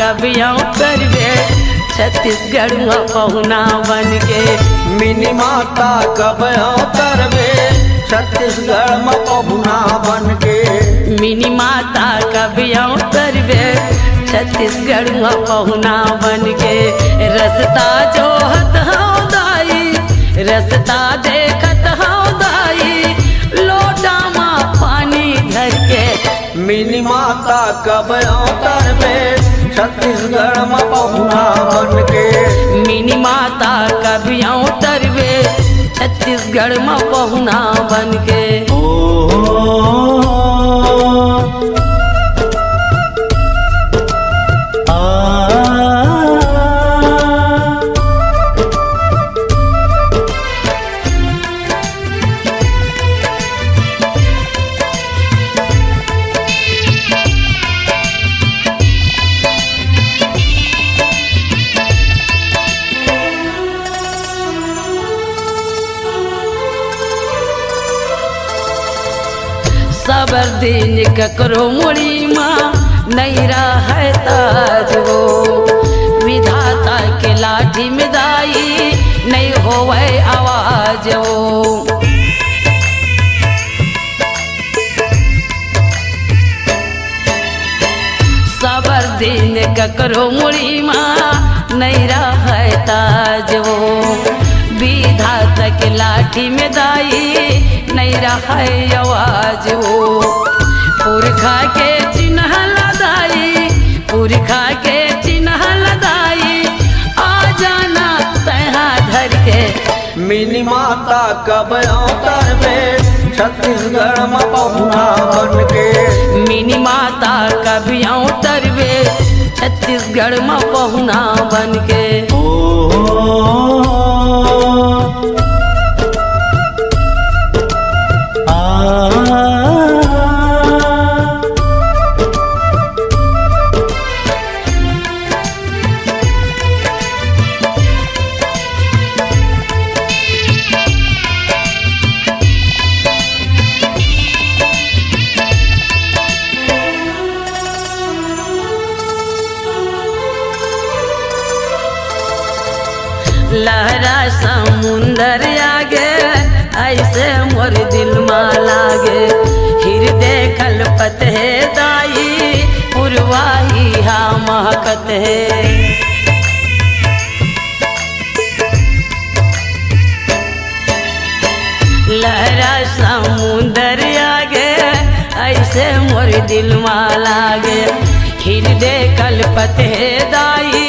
कबिया करवे छत्तीसगढ़ में पहुना बन के। मिनी माता कबिया करवे छत्तीसगढ़ में पहुना बन के। मिनी माता कबिया करवे छत्तीसगढ़ में पहुना बन के। रस्ता जो हत हूँ दाई रस्ता देखत हूँ दाई लोटा में पानी धर के। मिनी माता कबिया करवे छत्तीसगढ़ में पहुना बन के। मिनी माता कबिया करवे छत्तीसगढ़ में पहुना बन के। सबर दिन ककरो मुड़ी माँ नहीं रहा ताज वो। विधाता के लाठी में दाई नहीं होवे आवाज वो। सबर दिन ककरो मुड़ी माँ नहीं रहा ताज वो। विधाता के लाठी में दाई नहीं रहा आवाज वो। पुरखा के चिन्ह लदाई पुरखा के चिन्ह लदाई आ जाना तहा धर के। मिनी माता कबिया करवे छत्तीसगढ़ में पहुना बन के। मिनी माता कबिया करवे छत्तीसगढ़ में पहुना बन के। लहरा समुंदर आगे ऐसे मोर दिल में लागे। हृदय कल्पत है दाई पुरवाही हा महकत है। लहरा समुंदर आगे ऐसे मोर दिल में लागे। हृदय कल्पत है दाई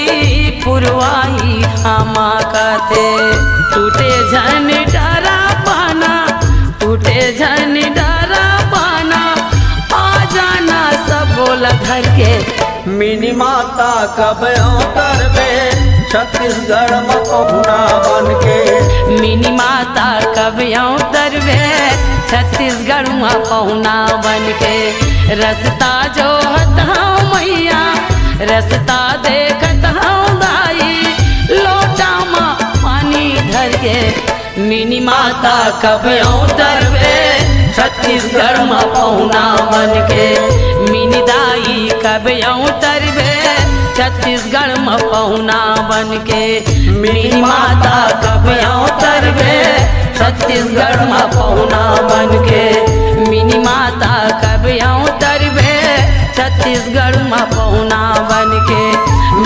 पुरवाही हमा कथे। टूटे झन डरा पाना टूटे झन डरा पाना आ जाना सब बोला घर के। मिनी माता कबिया करवे छत्तीसगढ़ में पहुना बन के। मिनी माता कबिया करवे छत्तीसगढ़ में पहुना बन के। रस्ता जो हत हूँ मैया रस्ता देखत हूँ दाई लोटा में पानी धर के। मिनी माता कबिया करवे छत्तीसगढ़ में पहुना बन के। मिनी दाई कबिया करवे छत्तीसगढ़ में पहुना बन के। मिनी माता कबिया करवे छत्तीसगढ़ में पहुना बन के। मिनी माता कबिया करवे छत्तीसगढ़ में पहुना बन के।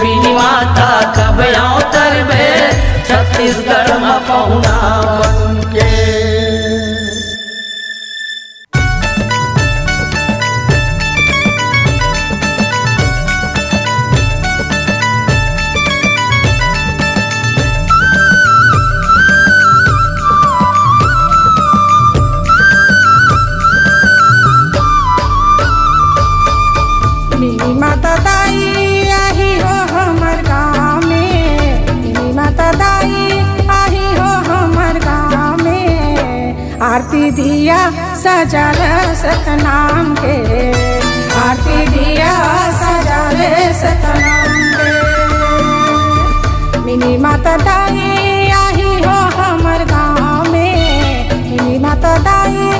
मिनी माता कबिया करवे छत्तीसगढ़ में पहुना बन के। मिनी माता दाई आही हो हमर गाँव में। मिनी माता दाई आही हो हमर गाँव में। आरती दिया सजल सतनाम के। आरती दिया सजल सतनाम के। मिनी माता दाई आही हो हमर गाँव में। मिनी माता दाई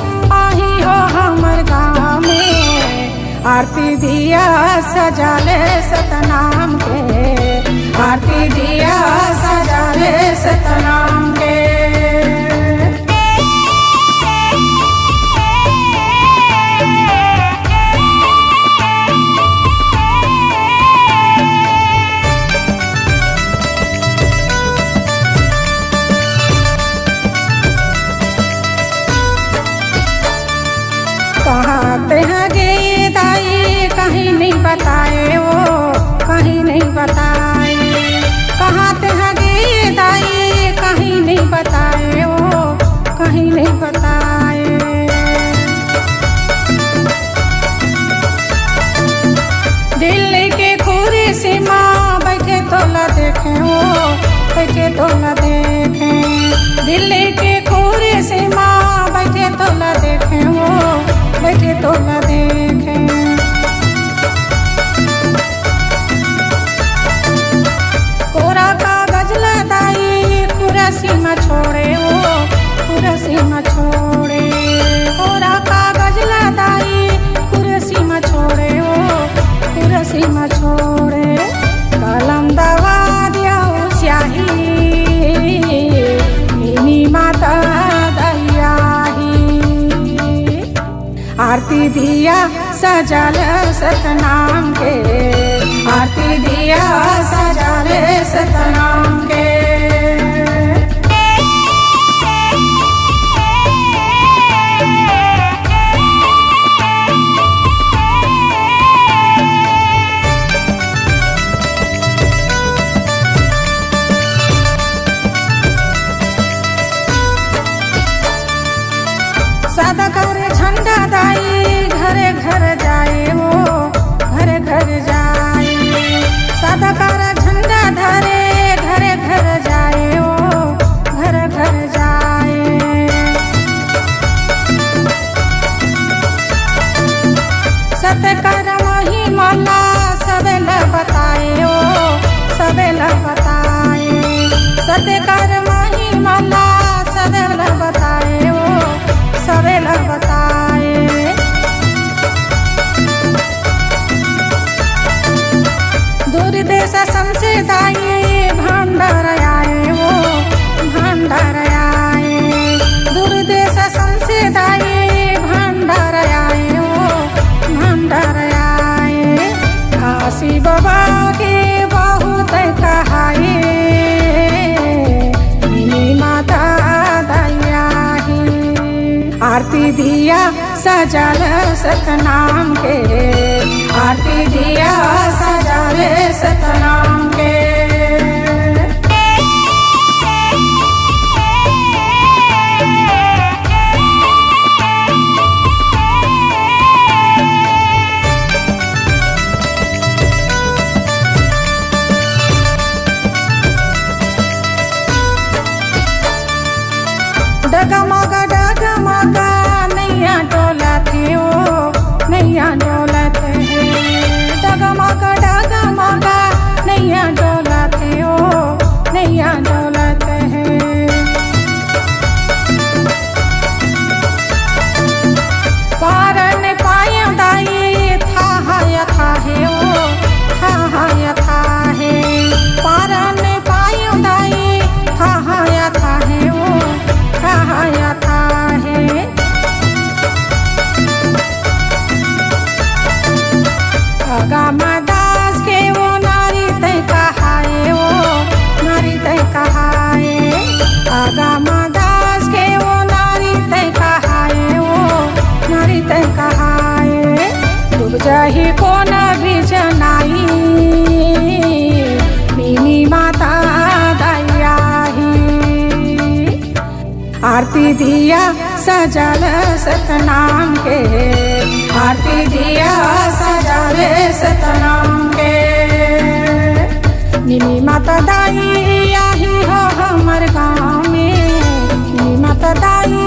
आही हो हमर गाँव में। आरती दिया सजल सतनाम के। आरती दिया सजा रे सतनाम के। कहते हैं गे दाई कहीं नहीं बताए वो कहीं नहीं बताए, कहते हैं गे दाई कहीं नहीं बताए वो कहीं नहीं बताए। दिल्ली के खूरी सीमा बैठे तोला देखें वो बैठे तोला देखें, दिल्ली के खूरी सीमा बैठे तोला देखें वो बैठे तोला देखें। कोरा कागज लदाई पूरा सीमा छोड़े वो पूरा सीमा छोड़े, कोरा कागज लदाई पूरा सीमा छोड़े वो पूरा सीमा छोड़े। कलम दवा दिया स्याही मिनी माता आरती दिया सजाल सतनाम के, आरती दिया सजाल सतनाम के। सदा करे झंडा दाई घरे घर जाए वो घरे घर जाए, सदा करे झंडा धरे घरे घर जाए वो घरे घर जाए। सत्य कर वही मल्ला सबे ल बताए वो सबे ल बताए, सत्य कर वही मल्ला सबे ल बताए वो सबे ल बताए। दूर देश समसे दाई भंडार आए वो भंडार आए, दूर देश समसे दाई भंडार आए वो भंडार आए। काशी बाबा के बहुत कहाए माता आरती दिया सजाल सतनाम के, आरती दिया सजाल सतनाम के। डगमगा डगमगा नैया डोलत है ओ नैया डोलत है, डगमगा डगमगा नैया डोलत है ओ नैया डोलत है। पारन पाय दाई था है ओ था है, पारन पाय दाई था है ओ था है। दास के वो नारी तय कहाए वो नारी तय कहाए, दास के वो नारी तय कहाए वो नारी तय कहाए। डूब जाही को न भी जनाई मिनी माता दयाही, आरती दिया सजाल सतनाम के, आरती दिया सजाल सतनाम के। मिनी माता दाई आही हो हमर गाँव में, मिनी माता दाई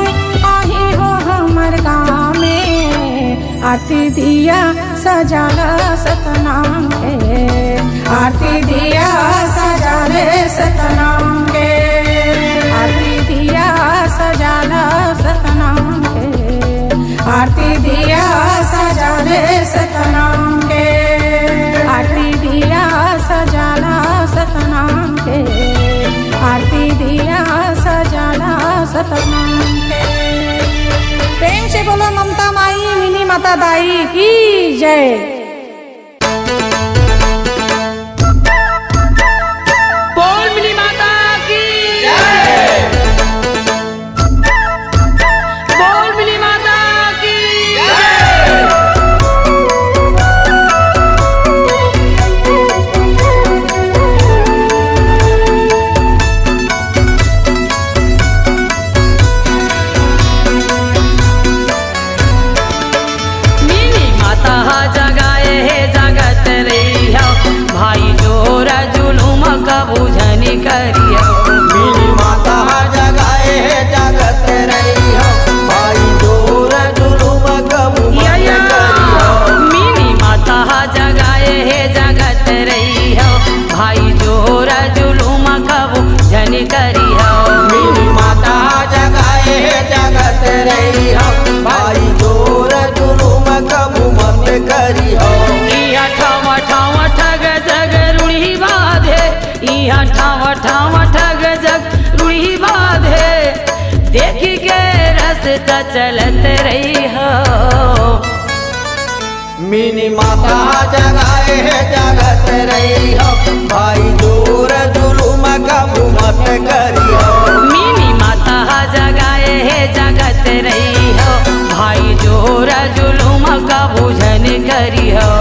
आही हो हमर गाँव में। आरती दिया सजाल सतनाम के, आरती दिया सजाल सतनाम के, आरती दिया सजाल सतनाम के, आरती दिया सजाल सतनाम के, आरती दिया सजाल सतनाम। माता दाई की जय। बोल मिनी माता की बोल मिनी माता की मिनी माता जगाए है जगत रही भाई जोरा जुलूम का बुझनी करियो। मिनी माता जगाए है जगत रही हो, भाई जोर जुलूम कबू मत करियो। मिनी माता जगाए है जगत रही हो, भाई जोरा जुलूम का बुझनी करियो। मिनी माता जगाए है जगत रही हो, भाई जोर जुलूम कबू मत करियो। इहा ठाव ठाव ठग जग रूढ़ी बाधे, इहा ठाव ठाव ठग जग रूढ़ी बाधे, देखी के रास्ता चलत रही हो। मिनी माता जगाए है जगत रही हो, भाई जोर जुलूम कबू मत करियो। मिनी माता जगाए है जगत रही हो, भाई जोरा जुलूम का बुझन करी हो।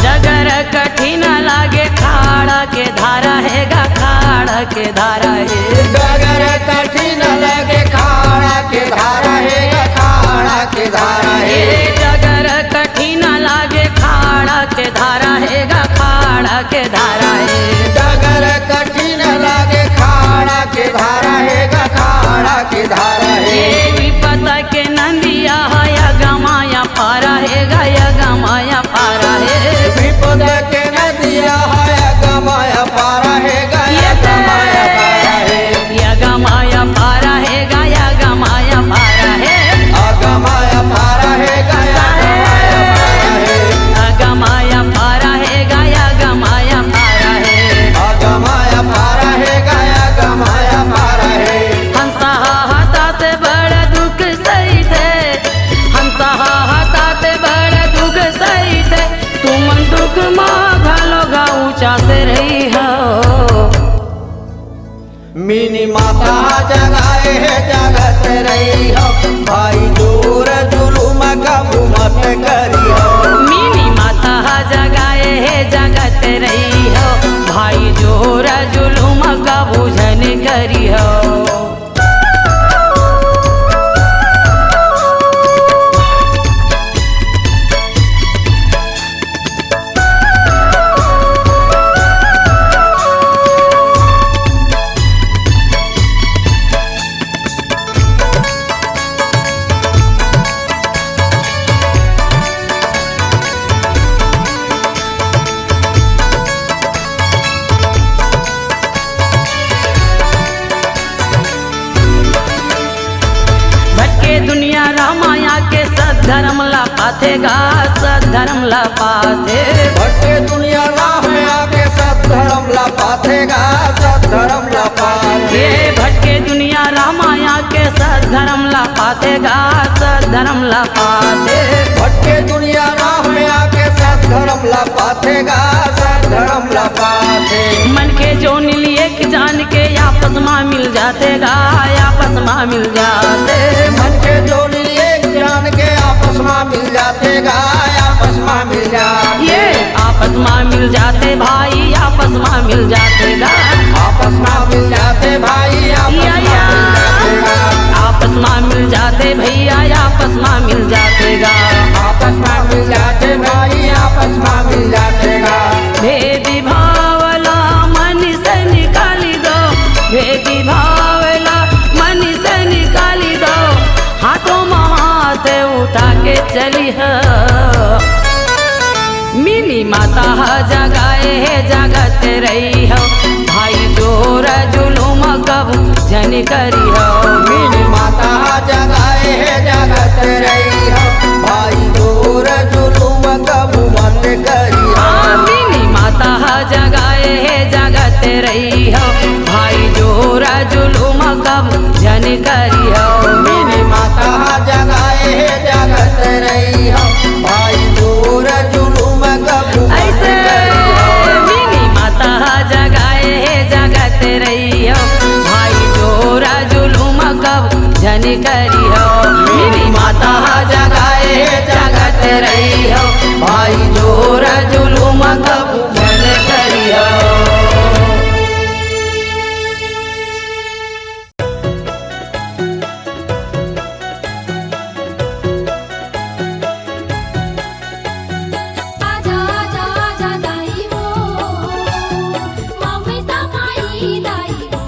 डगर कठिन लागे खाड़ा के धारा है गा, खाड़ा के धारा है। डगर कठिन लगे खाड़ा के धारा है, खाड़ा के धारा है। ये डगर कठिन लागे खाड़ा के धारा है गा, खाड़ा के धारा है। डगर कठिन लगे खाड़ा के धारा है, खाड़ा के धारा है। ये विपत के नंदिया है गमाया पारा है गा, गमाया पारा है। विपद के नदिया है गमाया पारा है, गमाया पारा है। गमाया पारा है गाया गमाया पारा है। अगमाया पारा है, गमाया पारा है। गमाया पारा है गाया गमाया पारा है। अगमाया पारा है, गमाया पारा है। हंसा हाथा से बड़ा दुख सही थे, हंसा हाथा से बड़ा दुख सही थे, तुम दुख माँ घालो गा ऊंचा से रही हो। मिनी माता जगाए है जगत रही हो, भाई जोर जुलूम कबू मत करियो। मिनी माता जगाए है जगत रही हो, भाई जोरा जुलूम का बुझन करी हो। दुनिया रामाया के सद्धर्म ला पाथेगा, सद्धर्म ला पाथे। भटके दुनिया रामाया के सद्धर्म ला पाथेगा, सद्धर्म ला पाथे। ये भटके दुनिया रामाया के सद्धर्म ला पाथेगा, सद्धर्म ला पाथे। भटके दुनिया रामाया के सद्धर्म ला पाथेगा, सद्धर्म ला पाथे। मन के जो लिए जान के आपस में मिल जातेगा, आपस में मिल जाते। मन के जो लिए जान के आपस में मिल जातेगा, आपस में मिल जाते। ये आपस में मिल जाते भाई, आपस में मिल जातेगा, आपस में मिल जाते भाई, आपस में मिल जातेगा। आपस में मिल जाते भैया, आपस में मिल जातेगा, आपस में मिल जाते भाई, आपस में मिल जातेगा। भेदी भावला मन से निकाली दो, भेदी भावला मन से निकाली दो, हाथों महा करी हो मेरी माता जगाए है जगत रही हो भाई जोर जुलुम कबू मत करी हो मिनी माता जगाए है जगत रही हो भाई जोरा जुलुम कब जन करी हो मेरी माता जगाए है जगत रही हो भाई जोर जुलुम कबू मत ऐसे करी हो मिनी माता जगाए है जगत रही हो भाई जोरा जुलुम कब जन करी हो मिनी माता जगाए है जगत रही हो भाई जोरा जुलुम कब जन करी हो आजा आजा आजा दाई हो ममता माई दाई हो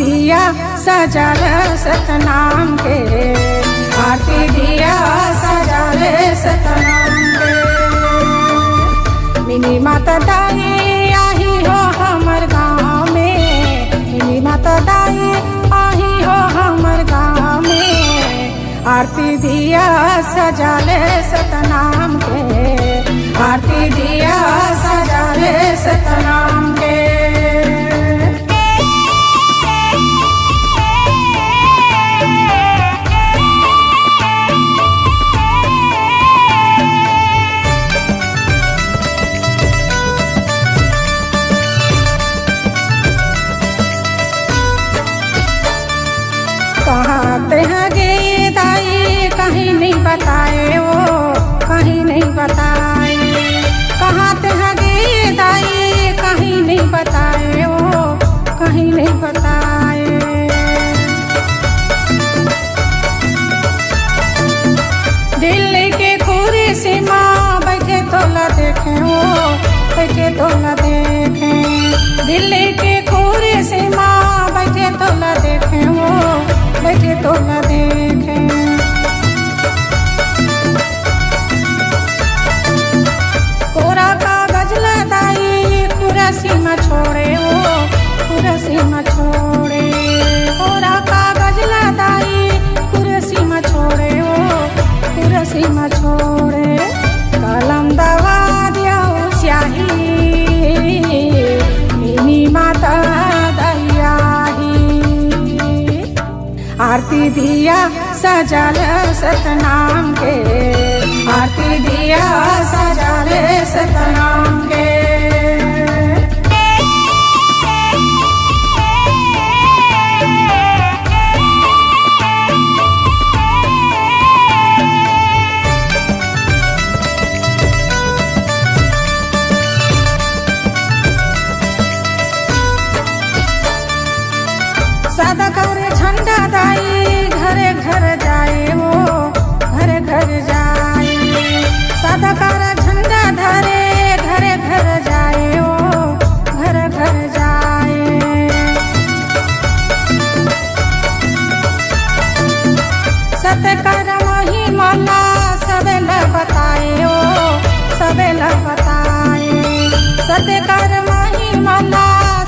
दिया सजल सतनाम के, आरती दिया सजल सतनाम के। मिनी माता दाई आही हो हमर गाँव में, मिनी माता दाई आही हो हमर गाँव में, आरती दिया सजल सतनाम के, आरती दिया सजल सतनाम के। कहते हैं गे दाई कहीं नहीं बताए वो, कहीं नहीं बताए, कहते हैं गे दाई कहीं नहीं बताए वो, कहीं नहीं बताए। दिल्ली के खूरी से माँ बैठे तोला देखे वो, बैठे तोला देखे, दिल्ली के खूरी से माँ बैठे तोला देखे वो, बैठे तोला देखे। कोरा कागज लदाई कुरसी में छोड़े वो, कुरसी में छोड़े, कोरा कागज लदाई कुरसी में छोड़े वो, कुरसी में छोड़े। कलम दवा दिया स्याही मिनी माता दयाही, आरती दिया सजल सतनाम के, आरती दिया सजल सतनाम के। सदा करे झंडा दाई घरे घर जाए वो, घरे घर जाए, सदा करे झंडा धरे घरे घर जाए वो, घरे घर जाए। सत्य कर महिमा सबे ल बताए वो, सबे ल बताए, सत्य कर महिमा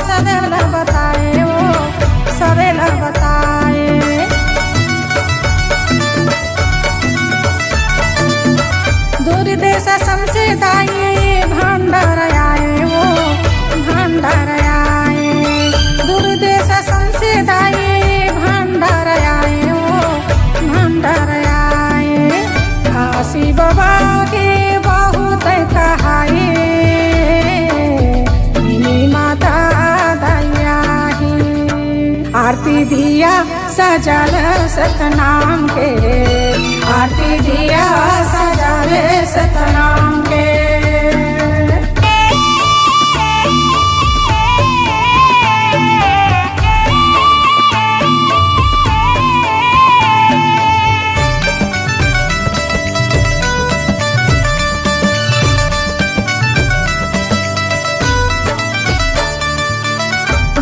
सबे ल बताए वो, सबे ल बताए। दूर देश समसे दाई भंडार आए वो, भंडार आए, दूर देश समसे दाई भंडार आए वो, भंडार आए। काशी बाबा के बहुत कहाए मिनी माता दयाही, आरती दिया सजल सतनाम के, आरती दिया सजल सतनाम के।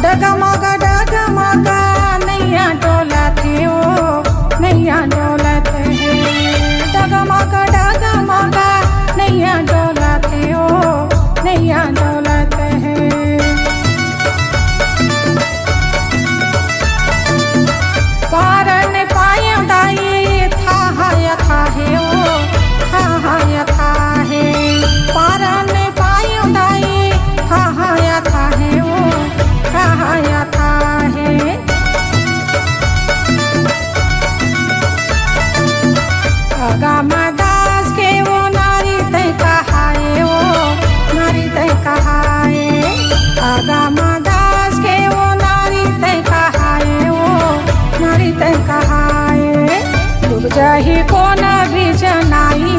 डगमगा डगमगा नैया डोलत है वो, नैया डोलत है, डगमगा डगमगा नैया डोलत है वो, नैया डोलत है। कारण पाया दाई था यथा है वो, था यथा है, कारण पाया दाई था यथा है वो, यथा है। दास के वो नारी तय कहाए वो, नारी तय कहाए, दास के वो नारी तय कहाए वो, नारी तय कहाए। डूब जाही को न भी जनाई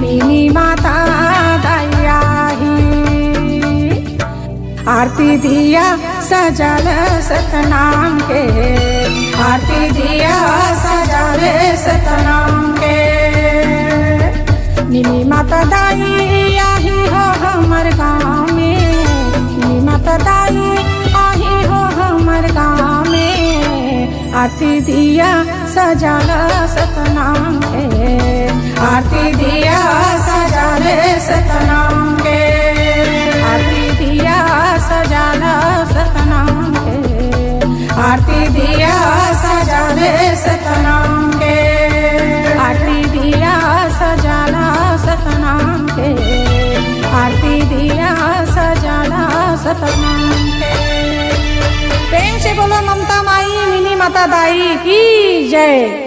मिनी माता दयाही, आरती दिया सजल सतनाम के, आरती दिया सजल सतनाम के। मिनी माता दाई आही हो हमर गाँव में, मिनी माता दाई आही हो आरती दिया सजाला सतनाम के, आरती दिया सजाले सतनाम के, आरती दिया सजाला सतनाम के, आरती दिया सजाले सतनाम के, आरती दिया सजाला सतनाम के, आरती दिया सजाला सतनाम के। प्रेम से बोलो ममता माई मिनी माता दाई की जय।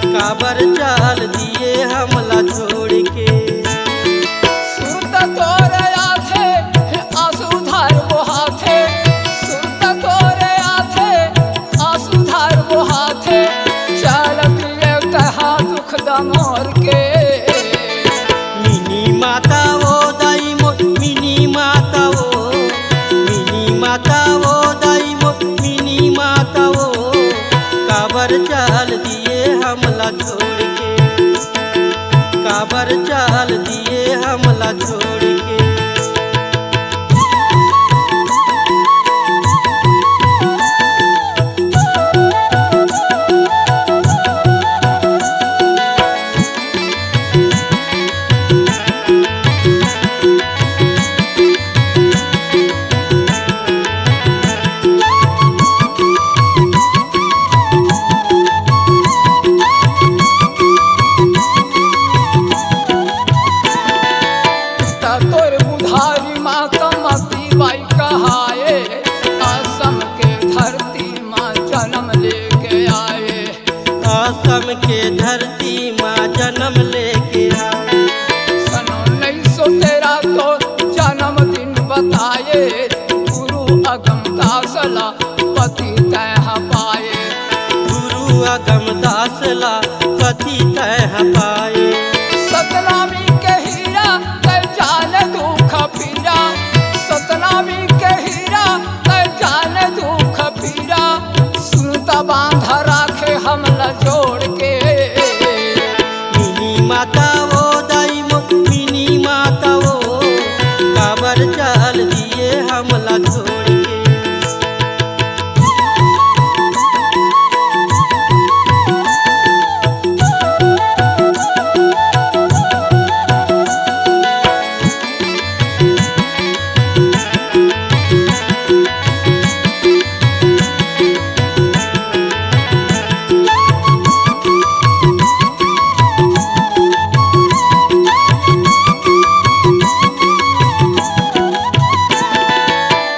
काबर चाल दिए हमला छोड़ के। सुरत तोरे आथे आंसू-धार बहाथे, सुरत तोरे आथे आंसू-धार बहाथे, चल दिए कहा दुख दमोर के। मिनी माता वो दाई मो, मिनी माता वो, मिनी माता वो दाई मो, मिनी माता वो, काबर चाल दिए हमला छोड़ के, काबर चाल दिए हमला छोड़ के। तोर बुधारी माँ कमती बाई कहाए, असम के धरती माँ जन्म लेके आए, असम के धरती माँ जन्म लेके आए। सन 1913 तो जन्मदिन बताए, गुरु अगमदास ला पति तह पाए, गुरु अगमदास ला पति तह पाए। सतनामी के हीरा कर जाने दुख पीरा, सतनामी के हीरा कर जाने दुख पीरा, सुनता बांधा राखे हमला जोड़ के। मिनी माता वो दाई मो, मिनी माता वो, काबर चाल दिए हमला छोड़ के।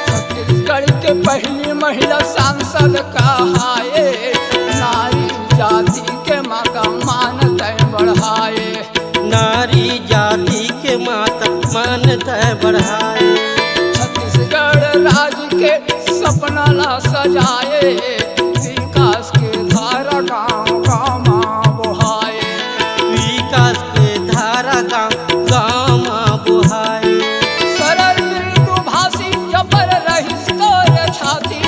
छत्तीसगढ़ के पहली महिला सांसद कहाए, नारी जाति के माँ का मान तय बढ़ाए, नारी जाति के माता मान तय बढ़ाए। छत्तीसगढ़ राज्य के सपना ला सजाए, विकास के धारा गाँव गाँव माँ बहाए, विकास के धारा गाँव गाँव माँ बुहाए। सरल मृदु भाषी जबर रहिस तोर छाती,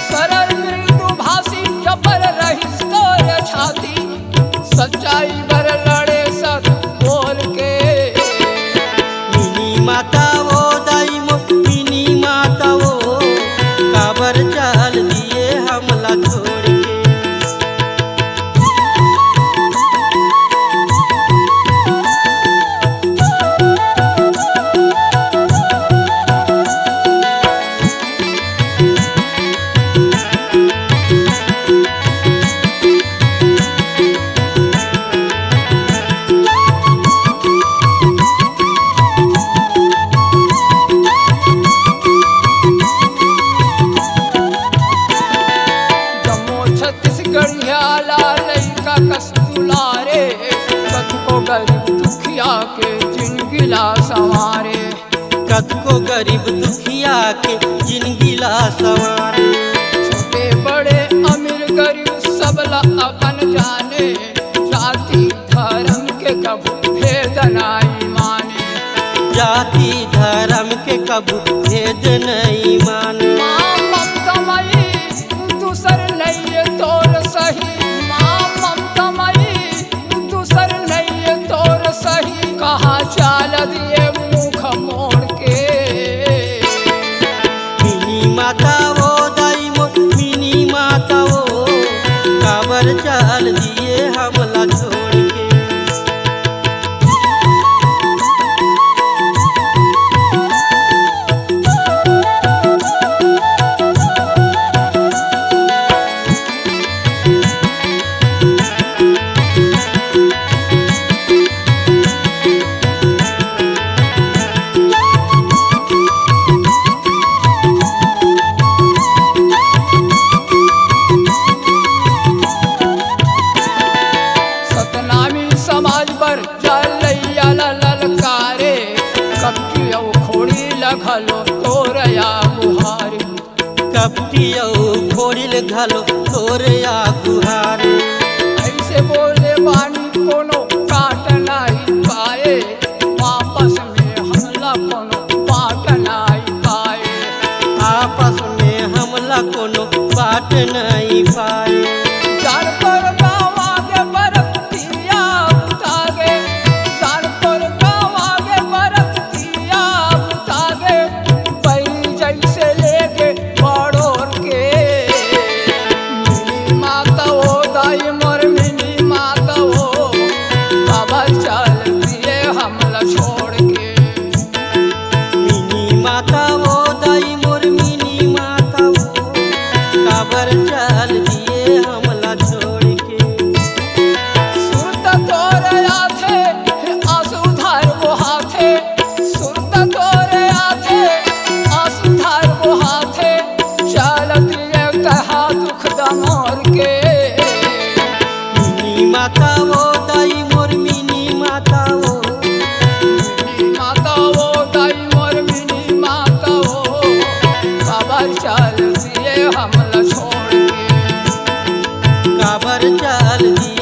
सरल मृदु भाषी जबर रहिस तोर छाती, सच्चाई बर लड़े सत बोल के। मिनी माता वो दाई मो, मिनी माता वो, काबर चाल दिए हमला छोड़ के। लइका कस दुलारे कद को गरीब दुखिया के जिंदगी ला संवारे कद को गरीब दुखिया के जिंदगी ला संवारे छोटे बड़े अमीर गरीब सबला अपन जाने जाति धर्म के कबू भेद नाई माने जाति धर्म के कबू भेद नहीं माने माँ ममता मई दूसर नहीं तोर सही माँ ममता मई दूसर नहीं तोर सही कहाँ चाल दिए मुख मोड़ के मिनी माता वो दाई मो मिनी माता वो काबर चाल दिए हमला छोड़ के सतनामी समाज पर चलैया ललकारे कब की खोड़ी लगलो तोरया बुहारी कपटियो खोड़िल घलो तोरया गुहारे ऐसे बोले बानी कोनो काट नहीं पाए वापस में हमला कोनो बाट नहीं पाए आपस में हमला कोनो बाट नहीं पाए जान पर गाँव आगे बरतिया उतागे जान पर गाँव आगे बरतिया उतागे पैरी जैसे लेके बड़ोर के मिनी माता वो दाई मोर मिनी माता वो बाबा चल दिए हमला छोड़ के मिनी माता वो दाई मोर मिनी माता वो काबर चाल दिए हमला छोड़ के सुरत तोरे आथे आंसू धार वो हाथे सुरत तोरे आथे आंसू धार वो हाथे चल दिए कहा दुख दमोर के मिनी माता वो दाई मोर मिनी माता वो मिनी माता वो दाई मोर मिनी माता वो बाबा चल दिए हमला छोड़ के काबर चाल दिए